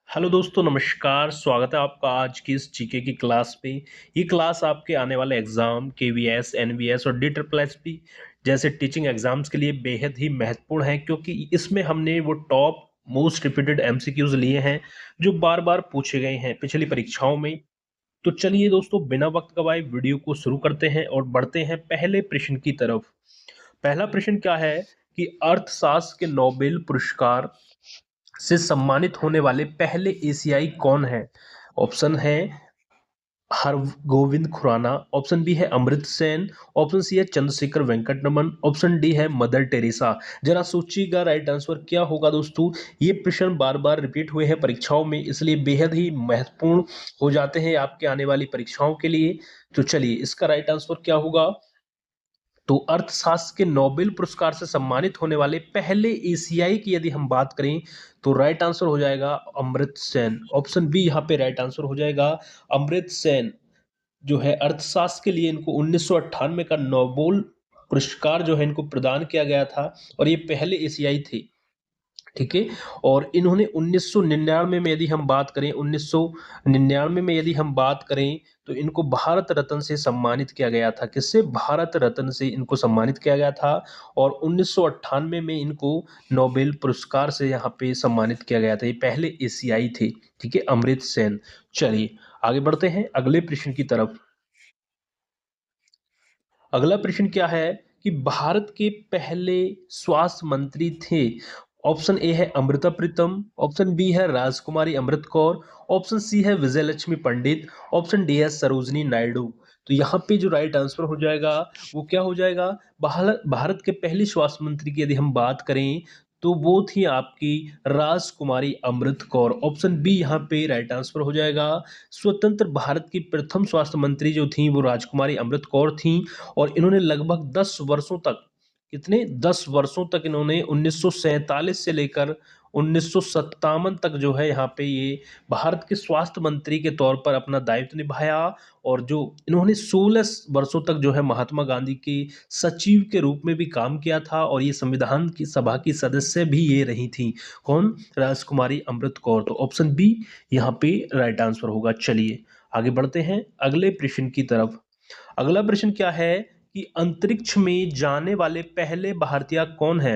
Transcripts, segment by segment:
Hello दोस्तों, नमस्कार। स्वागत है आपका आज की इस जीके की क्लास पे। ये क्लास आपके आने वाले एग्जाम केवीएस, एनवीएस और डी ट्रिपल एस पी जैसे टीचिंग एग्जाम्स के लिए बेहद ही महत्वपूर्ण है, क्योंकि इसमें हमने वो टॉप मोस्ट रिपीटेड एमसीक्यूज लिए हैं जो बार बार पूछे गए हैं पिछली परीक्षाओं में। तो चलिए दोस्तों, बिना वक्त गवाए वीडियो को शुरू करते हैं और बढ़ते हैं पहले प्रश्न की तरफ। पहला प्रश्न क्या है कि अर्थशास्त्र के नोबेल पुरस्कार से सम्मानित होने वाले पहले एशियाई कौन है? ऑप्शन है हरगोविंद खुराना, ऑप्शन बी है अमृत सेन, ऑप्शन सी है चंद्रशेखर वेंकट रमन, ऑप्शन डी है मदर टेरेसा। जरा सोचिएगा राइट आंसर क्या होगा दोस्तों। ये प्रश्न बार बार रिपीट हुए हैं परीक्षाओं में, इसलिए बेहद ही महत्वपूर्ण हो जाते हैं आपके आने वाली परीक्षाओं के लिए। तो चलिए, इसका राइट आंसर क्या होगा? तो अर्थशास्त्र के नोबेल पुरस्कार से सम्मानित होने वाले पहले एशियाई की यदि हम बात करें तो राइट आंसर हो जाएगा अमृत सेन। ऑप्शन बी यहाँ पे राइट आंसर हो जाएगा। अमृत सेन जो है अर्थशास्त्र के लिए इनको 1998 का नोबेल पुरस्कार जो है इनको प्रदान किया गया था, और ये पहले एशियाई थे। ठीक है। और इन्होंने 1999 में यदि हम बात करें 1999 में यदि हम बात करें तो इनको भारत रत्न से सम्मानित किया गया था। किससे? भारत रत्न से इनको सम्मानित किया गया था। और 1998 में इनको नोबेल पुरस्कार से यहाँ पे सम्मानित किया गया था। ये पहले एशियाई थे। ठीक है, अमृत सेन। चलिए आगे बढ़ते हैं अगले प्रश्न की तरफ। अगला प्रश्न क्या है कि भारत के पहले स्वास्थ्य मंत्री थे? ऑप्शन ए है अमृता प्रीतम, ऑप्शन बी है राजकुमारी अमृत कौर, ऑप्शन सी है विजय लक्ष्मी पंडित, ऑप्शन डी है सरोजनी नायडू। तो यहाँ पे जो राइट आंसर हो जाएगा वो क्या हो जाएगा? भारत भारत के पहले स्वास्थ्य मंत्री की यदि हम बात करें तो वो थी आपकी राजकुमारी अमृत कौर। ऑप्शन बी यहाँ पे राइट आंसर हो जाएगा। स्वतंत्र भारत की प्रथम स्वास्थ्य मंत्री जो थी वो राजकुमारी अमृत कौर थी। और इन्होंने लगभग 10 वर्षों तक, कितने 10 वर्षों तक इन्होंने 1947 से लेकर 1957 तक जो है यहाँ पे ये भारत के स्वास्थ्य मंत्री के तौर पर अपना दायित्व निभाया। और जो इन्होंने 16 वर्षों तक जो है महात्मा गांधी के सचिव के रूप में भी काम किया था, और ये संविधान की सभा की सदस्य भी ये रही थी। कौन? राजकुमारी अमृत कौर। तो ऑप्शन बी यहाँ पे राइट आंसर होगा। चलिए आगे बढ़ते हैं अगले प्रश्न की तरफ। अगला प्रश्न क्या है कि अंतरिक्ष में जाने वाले पहले भारतीय कौन है?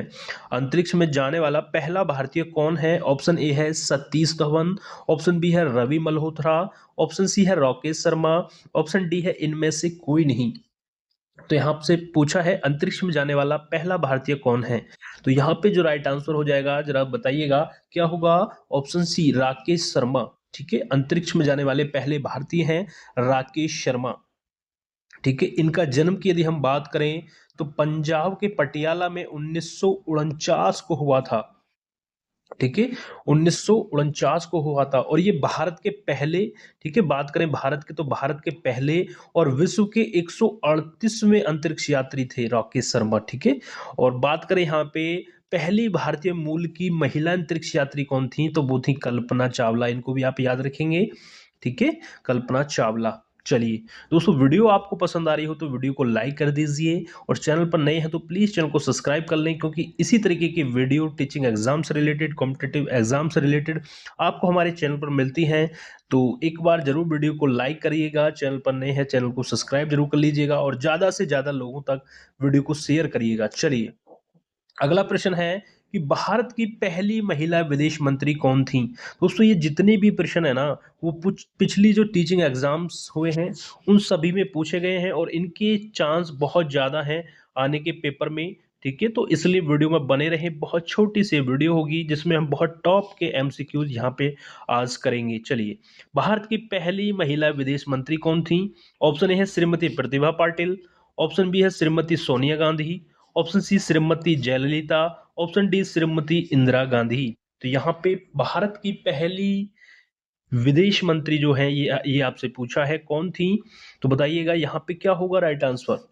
अंतरिक्ष में जाने वाला पहला भारतीय कौन है? ऑप्शन ए है सतीश धवन, ऑप्शन बी है रवि मल्होत्रा, ऑप्शन सी है राकेश शर्मा, ऑप्शन डी है इनमें से कोई नहीं। तो यहाँ से पूछा है अंतरिक्ष में जाने वाला पहला भारतीय कौन है? तो यहाँ पे जो राइट आंसर हो जाएगा जरा बताइएगा क्या होगा? Option C Rakesh Sharma. ठीक है, अंतरिक्ष में जाने वाले पहले भारतीय हैं राकेश शर्मा। ठीक है, इनका जन्म की यदि हम बात करें तो पंजाब के पटियाला में 1949 को हुआ था। ठीक है, 1949 को हुआ था। और ये भारत के पहले, ठीक है, बात करें भारत के तो भारत के पहले और विश्व के 138वें अंतरिक्ष यात्री थे राकेश शर्मा। ठीक है। और बात करें यहाँ पे पहली भारतीय मूल की महिला अंतरिक्ष यात्री कौन थी, तो वो थी कल्पना चावला। इनको भी आप याद रखेंगे। ठीक है, कल्पना चावला। चलिए दोस्तों, वीडियो आपको पसंद आ रही हो तो वीडियो को लाइक कर दीजिए, और चैनल पर नए हैं तो प्लीज चैनल को सब्सक्राइब कर लें, क्योंकि इसी तरीके की वीडियो टीचिंग एग्जाम से रिलेटेड, कॉम्पिटिटिव एग्जाम से रिलेटेड आपको हमारे चैनल पर मिलती हैं। तो एक बार जरूर वीडियो को लाइक करिएगा, चैनल पर नए हैं चैनल को सब्सक्राइब जरूर कर लीजिएगा, और ज्यादा से ज्यादा लोगों तक वीडियो को शेयर करिएगा। चलिए अगला प्रश्न है कि भारत की पहली महिला विदेश मंत्री कौन थी? दोस्तों ये जितने भी प्रश्न है ना वो पिछली जो टीचिंग एग्जाम्स हुए हैं उन सभी में पूछे गए हैं, और इनके चांस बहुत ज़्यादा हैं आने के पेपर में। ठीक है, तो इसलिए वीडियो में बने रहे। बहुत छोटी सी वीडियो होगी जिसमें हम बहुत टॉप के एमसीक्यूज यहाँ पे आज करेंगे। चलिए, भारत की पहली महिला विदेश मंत्री कौन थी? ऑप्शन ए है श्रीमती प्रतिभा पाटिल, ऑप्शन बी है Shrimati Sonia Gandhi, option C Shrimati Jayalalithaa, option D Shrimati Indira Gandhi. तो यहाँ पे भारत की पहली विदेश मंत्री जो है ये आपसे पूछा है कौन थी, तो बताइएगा यहाँ पे क्या होगा राइट आंसर।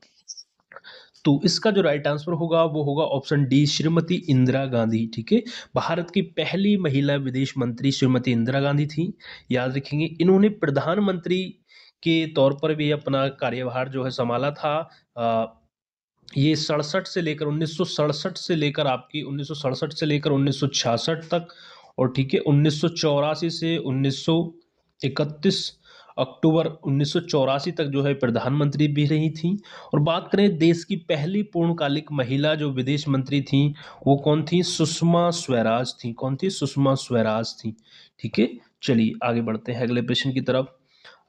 तो इसका जो राइट आंसर होगा वो होगा ऑप्शन डी श्रीमती इंदिरा गांधी। ठीक है, भारत की पहली महिला विदेश मंत्री श्रीमती इंदिरा गांधी थी। याद रखेंगे, इन्होंने प्रधानमंत्री के तौर पर भी अपना कार्यभार जो है संभाला था। ये 67 से लेकर 1967 से लेकर आपकी 1967 से लेकर 1966 तक। और ठीक है 1984 से 1931 अक्टूबर 1984 तक जो है प्रधानमंत्री भी रही थी। और बात करें देश की पहली पूर्णकालिक महिला जो विदेश मंत्री थी, वो कौन थी? सुषमा स्वराज थी। कौन थी? सुषमा स्वराज थी। ठीक है, चलिए आगे बढ़ते हैं अगले प्रश्न की तरफ।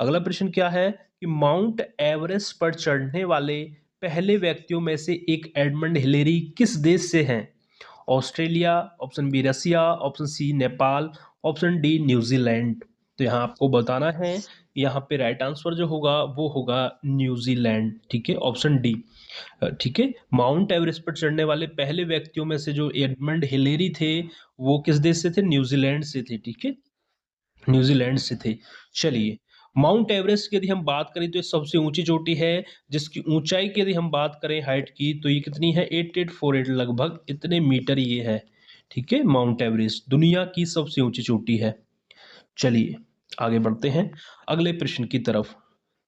अगला प्रश्न क्या है कि माउंट एवरेस्ट पर चढ़ने वाले पहले व्यक्तियों में से एक एडमंड हिलेरी किस देश से हैं? Australia, option B Russia, option C Nepal, option D New Zealand. तो यहाँ आपको बताना है, यहाँ पे राइट आंसर जो होगा वो होगा न्यूजीलैंड। ठीक है, ऑप्शन डी। ठीक है, माउंट एवरेस्ट पर चढ़ने वाले पहले व्यक्तियों में से जो एडमंड हिलेरी थे, वो किस देश से थे? न्यूजीलैंड से थे। ठीक है, न्यूजीलैंड से थे। चलिए, माउंट एवरेस्ट की यदि हम बात करें तो ये सबसे ऊंची चोटी है, जिसकी ऊंचाई की यदि हम बात करें हाइट की, तो ये कितनी है? 8848, लगभग इतने मीटर ये है। ठीक है, माउंट एवरेस्ट दुनिया की सबसे ऊंची चोटी है। चलिए आगे बढ़ते हैं अगले प्रश्न की तरफ।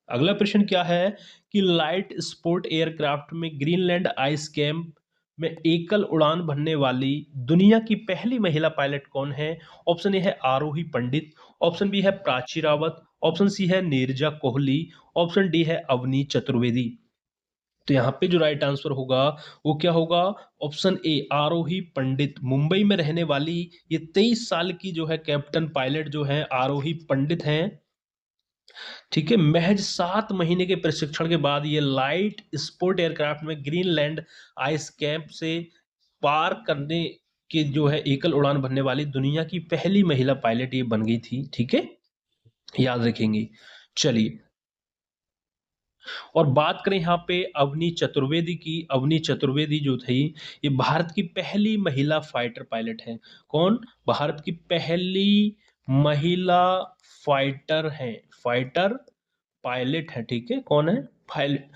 अगला प्रश्न क्या है कि लाइट स्पोर्ट एयरक्राफ्ट में ग्रीनलैंड आइस कैंप में एकल उड़ान भरने वाली दुनिया की पहली महिला पायलट कौन है? ऑप्शन ए है आरोही पंडित, ऑप्शन बी है प्राची रावत, ऑप्शन सी है नीरजा कोहली, ऑप्शन डी है अवनी चतुर्वेदी। तो यहाँ पे जो राइट आंसर होगा वो क्या होगा? ऑप्शन ए आरोही पंडित। मुंबई में रहने वाली ये 23 साल की जो है कैप्टन पायलट जो है आरोही पंडित हैं। ठीक है, महज 7 महीने के प्रशिक्षण के बाद ये लाइट स्पोर्ट एयरक्राफ्ट में ग्रीनलैंड आइस कैंप से पार करने के जो है एकल उड़ान भरने वाली दुनिया की पहली महिला पायलट ये बन गई थी। ठीक है, याद रखेंगे। चलिए, और बात करें यहाँ पे अवनी चतुर्वेदी की। अवनी चतुर्वेदी जो थी, ये भारत की पहली महिला फाइटर पायलट है। कौन? भारत की पहली महिला फाइटर है, फाइटर पायलट है। ठीक है, कौन है? पायलट।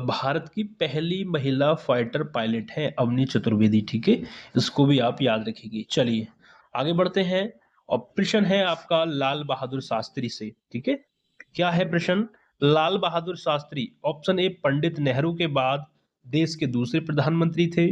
भारत की पहली महिला फाइटर पायलट है अवनी चतुर्वेदी। ठीक है, इसको भी आप याद रखेंगे। चलिए आगे बढ़ते हैं, और प्रश्न है आपका लाल बहादुर शास्त्री से। ठीक है, क्या है प्रश्न? लाल बहादुर शास्त्री ऑप्शन ए पंडित नेहरू के बाद देश के दूसरे प्रधानमंत्री थे।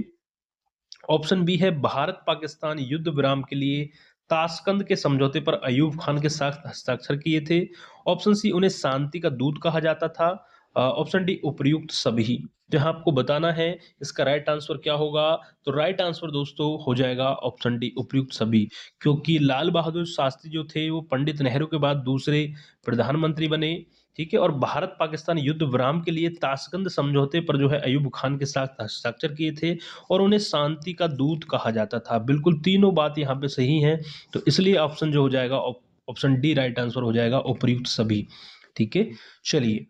ऑप्शन बी है भारत पाकिस्तान युद्ध विराम के लिए ताशकंद के समझौते पर अयूब खान के साथ हस्ताक्षर किए थे। ऑप्शन सी उन्हें शांति का दूत कहा जाता था। ऑप्शन डी उपर्युक्त सभी। जहां आपको बताना है इसका राइट आंसर क्या होगा, तो राइट आंसर दोस्तों हो जाएगा ऑप्शन डी उपर्युक्त सभी। क्योंकि लाल बहादुर शास्त्री जो थे वो पंडित नेहरू के बाद दूसरे प्रधानमंत्री बने। ठीक है, और भारत पाकिस्तान युद्ध विराम के लिए ताशकंद समझौते पर जो है अयूब खान के साथ हस्ताक्षर किए थे, और उन्हें शांति का दूत कहा जाता था। बिल्कुल तीनों बात यहाँ पे सही है, तो इसलिए ऑप्शन जो हो जाएगा ऑप्शन डी राइट आंसर हो जाएगा, उपर्युक्त सभी। ठीक है, चलिए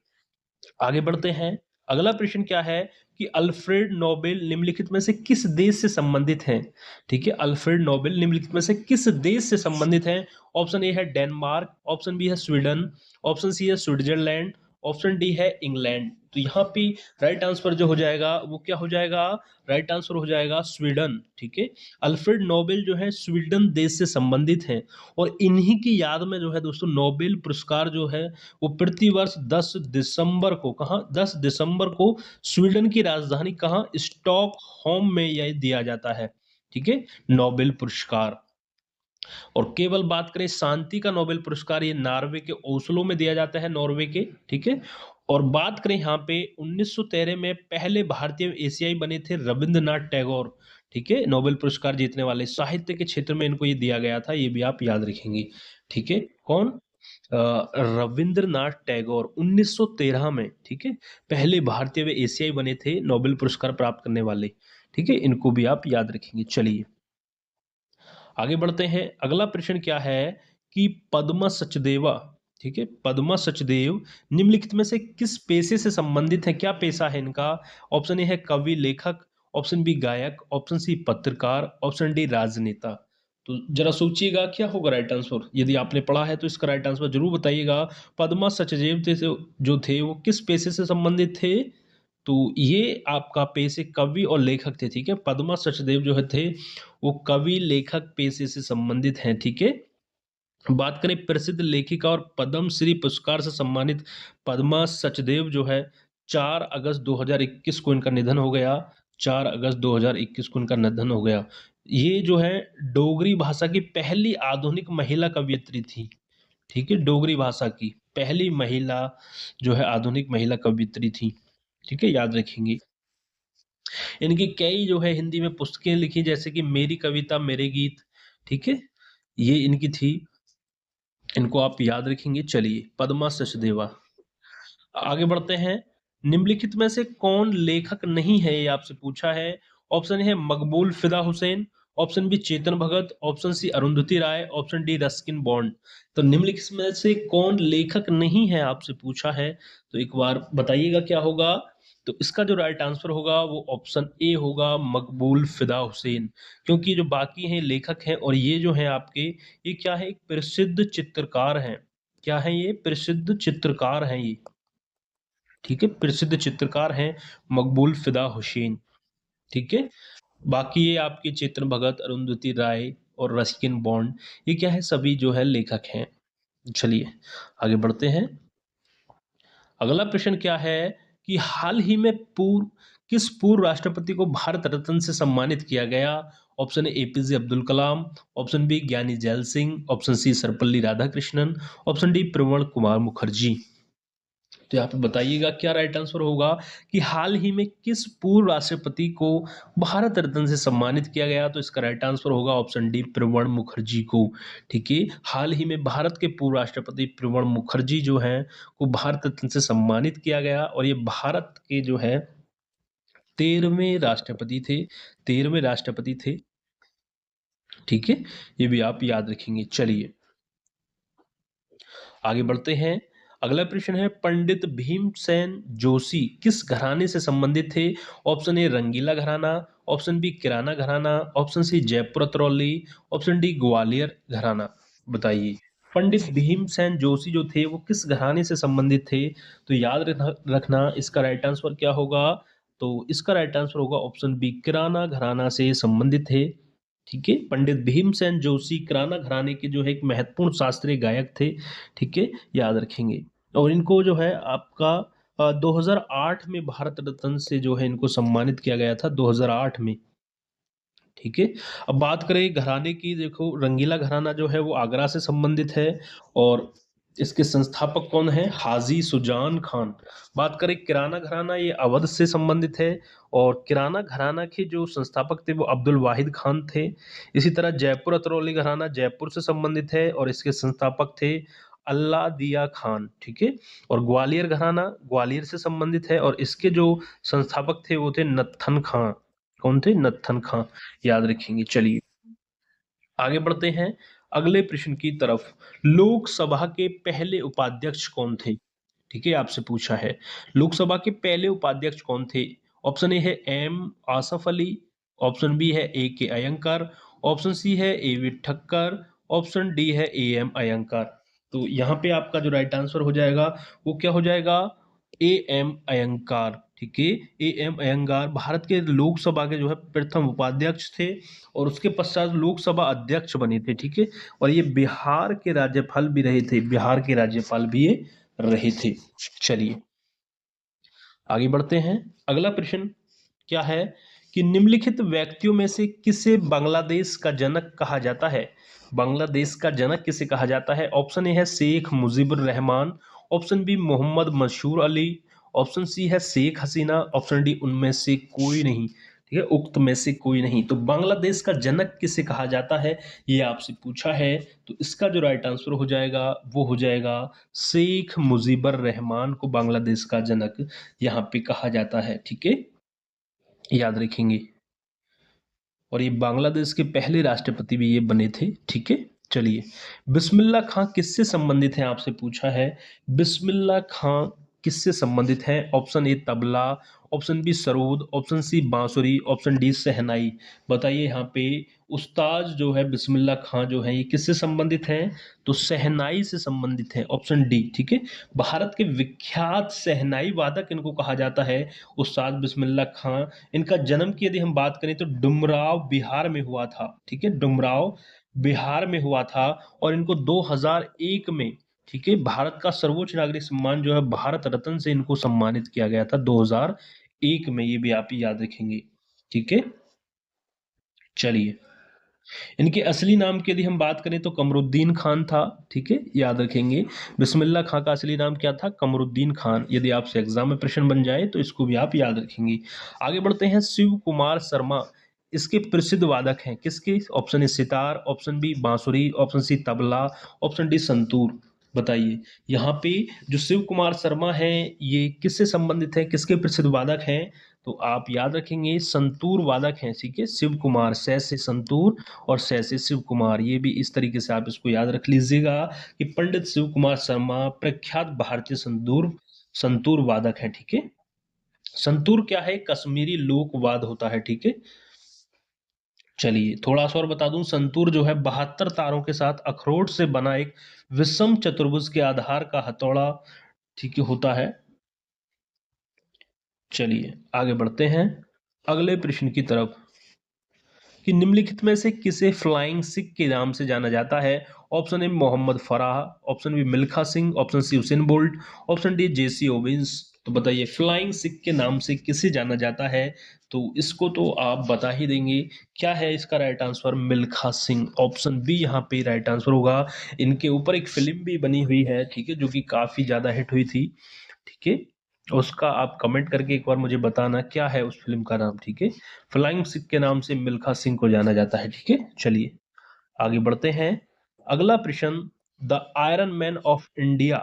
आगे बढ़ते हैं। अगला प्रश्न क्या है कि अल्फ्रेड नोबेल निम्नलिखित में से किस देश से संबंधित हैं? ठीक है, अल्फ्रेड नोबेल निम्नलिखित में से किस देश से संबंधित हैं? ऑप्शन ए है डेनमार्क, ऑप्शन बी है स्वीडन, ऑप्शन सी है स्विट्जरलैंड, ऑप्शन डी है इंग्लैंड। तो यहाँ पे राइट आंसर जो हो जाएगा वो क्या हो जाएगा? राइट आंसर हो जाएगा स्वीडन। ठीक है, अल्फ्रेड नोबेल जो है स्वीडन देश से संबंधित हैं, और इन्हीं की याद में जो है दोस्तों नोबेल पुरस्कार जो है वो प्रतिवर्ष 10 दिसंबर को, कहाँ? 10 दिसंबर को स्वीडन की राजधानी कहाँ? स्टॉकहोम में यह दिया जाता है। ठीक है, नोबेल पुरस्कार। और केवल बात करें शांति का नोबेल पुरस्कार, ये नॉर्वे के ओस्लो में दिया जाता है, नॉर्वे के। ठीक है, और बात करें यहाँ पे 1913 में पहले भारतीय एशियाई बने थे रविंद्रनाथ टैगोर। ठीक है, नोबेल पुरस्कार जीतने वाले साहित्य के क्षेत्र में इनको ये दिया गया था, ये भी आप याद रखेंगे। ठीक है, कौन? रविंद्रनाथ टैगोर 1913 में। ठीक है, पहले भारतीय व एशियाई बने थे नोबेल पुरस्कार प्राप्त करने वाले। ठीक है, इनको भी आप याद रखेंगे। चलिए आगे बढ़ते हैं। अगला प्रश्न क्या है कि पद्मा सचदेवा, ठीक है, पद्मा सचदेव निम्नलिखित में से किस पेशे से संबंधित है? क्या पेशा है इनका? ऑप्शन ए है कवि लेखक, ऑप्शन बी गायक, ऑप्शन सी पत्रकार, ऑप्शन डी राजनेता। तो जरा सोचिएगा क्या होगा राइट आंसर। यदि आपने पढ़ा है तो इसका राइट आंसर जरूर बताइएगा। पद्मा सचदेव जो थे वो किस पेशे से संबंधित थे? तो ये आपका पेशे कवि और लेखक थे। ठीक है, पद्मा सचदेव जो है थे वो कवि लेखक पेशे से संबंधित हैं। ठीक है, बात करें प्रसिद्ध लेखिका और पद्मश्री पुरस्कार से सम्मानित पद्मा सचदेव जो है 4 अगस्त 2021 को इनका निधन हो गया। 4 अगस्त 2021 को इनका निधन हो गया। ये जो है डोगरी भाषा की पहली आधुनिक महिला कवयित्री थी, ठीक है? डोगरी भाषा की पहली महिला जो है आधुनिक महिला कवयित्री थी, ठीक है? याद रखेंगे। इनकी कई जो है हिंदी में पुस्तकें लिखी जैसे कि मेरी कविता मेरे गीत, ठीक है? ये इनकी थी, इनको आप याद रखेंगे। चलिए, पद्मा सचदेवा। आगे बढ़ते हैं। निम्नलिखित में से कौन लेखक नहीं है, ये आपसे पूछा है। ऑप्शन है मकबूल फिदा Hussain, option B Chetan Bhagat, option C Arundhati राय, ऑप्शन डी रस्किन बॉन्ड। तो निम्नलिखित में से कौन लेखक नहीं है आपसे पूछा है, तो एक बार बताइएगा क्या होगा। तो इसका जो राइट आंसर होगा वो ऑप्शन ए होगा, मकबूल फिदा हुसैन। क्योंकि जो बाकी हैं लेखक हैं और ये जो हैं आपके, ये क्या है, एक प्रसिद्ध चित्रकार हैं। क्या है ये? प्रसिद्ध चित्रकार हैं ये, ठीक है? प्रसिद्ध चित्रकार हैं मकबूल फिदा हुसैन, ठीक है? बाकी ये आपके चेतन भगत, अरुंधति राय और रस्किन बॉन्ड, ये क्या है, सभी जो है लेखक हैं। चलिए आगे बढ़ते हैं। अगला प्रश्न क्या है कि हाल ही में किस पूर्व राष्ट्रपति को भारत रत्न से सम्मानित किया गया। Option A APJ Abdul Kalam, option B Giani Zail Singh, option C Sarvepalli Radhakrishnan, option D Pranab Kumar Mukherjee. तो यहाँ पे बताइएगा क्या राइट आंसर होगा कि हाल ही में किस पूर्व राष्ट्रपति को भारत रत्न से सम्मानित किया गया। तो इसका राइट आंसर होगा ऑप्शन डी, प्रणब मुखर्जी को, ठीक है? हाल ही में भारत के पूर्व राष्ट्रपति प्रणब मुखर्जी जो हैं को भारत रत्न से सम्मानित किया गया और ये भारत के जो है 13वें राष्ट्रपति थे, 13वें राष्ट्रपति थे, ठीक है? ये भी आप याद रखेंगे। चलिए आगे बढ़ते हैं। अगला प्रश्न है पंडित भीमसेन जोशी किस घराने से संबंधित थे। ऑप्शन ए रंगीला घराना, option B Kirana Gharana, option C Jaipur Atrauli, option D Gwalior Gharana. बताइए पंडित भीमसेन जोशी जो थे वो किस घराने से संबंधित थे। तो याद रखना इसका राइट आंसर क्या होगा। तो इसका राइट आंसर होगा ऑप्शन बी, किराना घराना से संबंधित थे, ठीक है? पंडित भीमसेन जोशी किराना घराने के जो है एक महत्वपूर्ण शास्त्रीय गायक थे, ठीक है? याद रखेंगे। और इनको जो है आपका 2008 में भारत रत्न से जो है इनको सम्मानित किया गया था 2008 में, ठीक है? अब बात करें घराने की, देखो रंगीला घराना जो है वो आगरा से संबंधित है और इसके संस्थापक कौन है, हाजी सुजान खान। बात करें किराना घराना, ये अवध से संबंधित है और किराना घराना के जो संस्थापक थे वो अब्दुल वाहिद खान थे। इसी तरह जयपुर अतरौली घराना जयपुर से संबंधित है और इसके संस्थापक थे अल्लाह दिया खान, ठीक है? और ग्वालियर घराना ग्वालियर से संबंधित है और इसके जो संस्थापक थे वो थे नत्थन खां। कौन थे? नत्थन खां। याद रखेंगे। चलिए आगे बढ़ते हैं अगले प्रश्न की तरफ। लोकसभा के पहले उपाध्यक्ष कौन थे, ठीक है? आपसे पूछा है लोकसभा के पहले उपाध्यक्ष कौन थे। ऑप्शन ए है M Asaf Ali, option B है A K Ayyangar, option C है A V Thakkar, option D है ए एम अयंकर। तो यहाँ पे आपका जो राइट आंसर हो जाएगा वो क्या हो जाएगा, ए एम अयंकार, ठीक है? ए एम अयंगार भारत के लोकसभा के जो है प्रथम उपाध्यक्ष थे और उसके पश्चात लोकसभा अध्यक्ष बने थे, ठीक है? और ये बिहार के राज्यपाल भी रहे थे, बिहार के राज्यपाल भी ये रहे थे। चलिए आगे बढ़ते हैं। अगला प्रश्न क्या है कि निम्नलिखित व्यक्तियों में से किसे बांग्लादेश का जनक कहा जाता है। बांग्लादेश का जनक किसे कहा जाता है। ऑप्शन ए है शेख मुजीबुर रहमान, ऑप्शन बी मोहम्मद मशहूर अली, ऑप्शन सी है शेख हसीना, ऑप्शन डी उनमें से कोई नहीं, ठीक है? उक्त में से कोई नहीं। तो बांग्लादेश का जनक किसे कहा जाता है ये आपसे पूछा है। तो इसका जो राइट आंसर हो जाएगा वो हो जाएगा शेख मुजीबर रहमान को बांग्लादेश का जनक यहाँ पे कहा जाता है, ठीक है? याद रखेंगे। और ये बांग्लादेश के पहले राष्ट्रपति भी ये बने थे, ठीक है? चलिए बिस्मिल्लाह खां किससे संबंधित है आपसे पूछा है। बिस्मिल्लाह खां किससे संबंधित है। Option A tabla, option B sarod, option C बांसुरी, ऑप्शन डी शहनाई। बताइए यहाँ पे उस्ताद जो है बिस्मिल्लाह खां जो है ये किससे संबंधित है। तो शहनाई से संबंधित है, ऑप्शन डी, ठीक है? भारत के विख्यात शहनाई वादक इनको कहा जाता है, उस्ताद बिस्मिल्लाह खां। इनका जन्म की यदि हम बात करें तो डुमराव बिहार में हुआ था, ठीक है? डुमराव बिहार में हुआ था और इनको 2001 में, ठीक है, भारत का सर्वोच्च नागरिक सम्मान जो है भारत रत्न से इनको सम्मानित किया गया था 2001 में। ये भी आप ही याद रखेंगे, ठीक है? चलिए इनके असली नाम की यदि हम बात करें तो कमरुद्दीन खान था, ठीक है, याद रखेंगे। बिस्मिल्लाह खां का असली नाम क्या था? कमरुद्दीन खान। यदि आपसे एग्जाम में प्रश्न बन जाए तो इसको भी आप याद रखेंगे। आगे बढ़ते हैं, शिव कुमार शर्मा इसके प्रसिद्ध वादक हैं, किसके? Option A sitar, option B bansuri, option C tabla, option D santoor. बताइए यहाँ पे जो शिव कुमार शर्मा हैं ये किससे संबंधित है, किसके प्रसिद्ध वादक हैं? तो आप याद रखेंगे संतूर वादक हैं, ठीक है। शिव कुमार, सै से संतूर और सै से शिव कुमार, ये भी इस तरीके से आप इसको याद रख लीजिएगा कि पंडित शिव कुमार शर्मा प्रख्यात भारतीय संतूर संतूर वादक हैं, ठीक है। संतूर क्या है? कश्मीरी लोकवाद होता है, ठीक है। चलिए थोड़ा सा और बता दूं, संतूर जो है 72 तारों के साथ अखरोट से बना एक विषम चतुर्भुज के आधार का हथौड़ा, ठीक है, होता है। चलिए आगे बढ़ते हैं अगले प्रश्न की तरफ कि निम्नलिखित में से किसे फ्लाइंग सिख के नाम से जाना जाता है? Option A Mohammed Farah, option B Milkha Singh, option C Usain Bolt, option D Jesse Owens. तो बताइए फ्लाइंग सिख के नाम से किसे जाना जाता है? तो इसको तो आप बता ही देंगे। क्या है इसका right answer? Milkha Singh, option B यहाँ पे राइट आंसर होगा। इनके ऊपर एक फिल्म भी बनी हुई है, ठीक है, जो कि काफी ज्यादा हिट हुई थी, ठीक है। उसका आप कमेंट करके एक बार मुझे बताना क्या है उस फिल्म का नाम, ठीक है। फ्लाइंग सिख के नाम से मिल्खा सिंह को जाना जाता है, ठीक है। चलिए आगे बढ़ते हैं। अगला प्रश्न, the iron man of India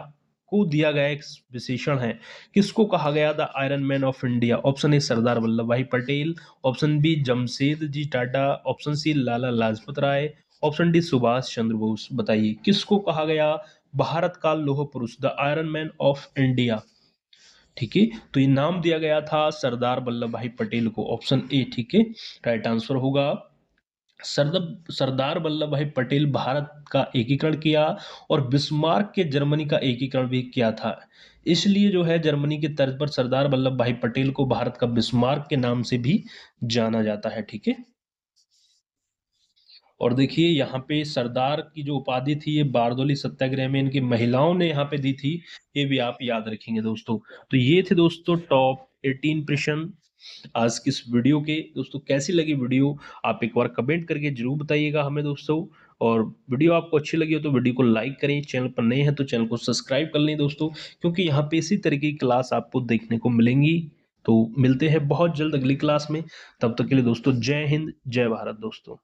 को दिया गया एक विशेषण है, किसको कहा गया the iron man of India? Option A Sardar Vallabh Bhai Patel, option B Jamshed ji Tata, option C Lala Lajpat Rai, option D Subhash Chandra Bose. बताइए किसको कहा गया भारत का लौह पुरुष, the iron man of India, ठीक है। तो ये नाम दिया गया था सरदार वल्लभ भाई पटेल को, ऑप्शन ए, ठीक है, राइट आंसर होगा। सरदार वल्लभ भाई पटेल भारत का एकीकरण किया और बिस्मार्क के जर्मनी का एकीकरण भी किया था। इसलिए जो है जर्मनी के तर्ज पर सरदार वल्लभ भाई पटेल को भारत का बिस्मार्क के नाम से भी जाना जाता है, ठीक है। और देखिए यहाँ पे सरदार की जो उपाधि थी ये बारदौली सत्याग्रह में इनकी महिलाओं ने यहाँ पे दी थी, ये भी आप याद रखेंगे दोस्तों। तो ये थे दोस्तों टॉप 18 प्रश्न आज की इस वीडियो के। दोस्तों कैसी लगी वीडियो आप एक बार कमेंट करके जरूर बताइएगा हमें दोस्तों। और वीडियो आपको अच्छी लगी हो तो वीडियो को लाइक करें, चैनल पर नए हैं तो चैनल को सब्सक्राइब कर लें दोस्तों, क्योंकि यहाँ पे इसी तरीके की क्लास आपको देखने को मिलेंगी। तो मिलते हैं बहुत जल्द अगली क्लास में, तब तक के लिए दोस्तों जय हिंद जय भारत दोस्तों।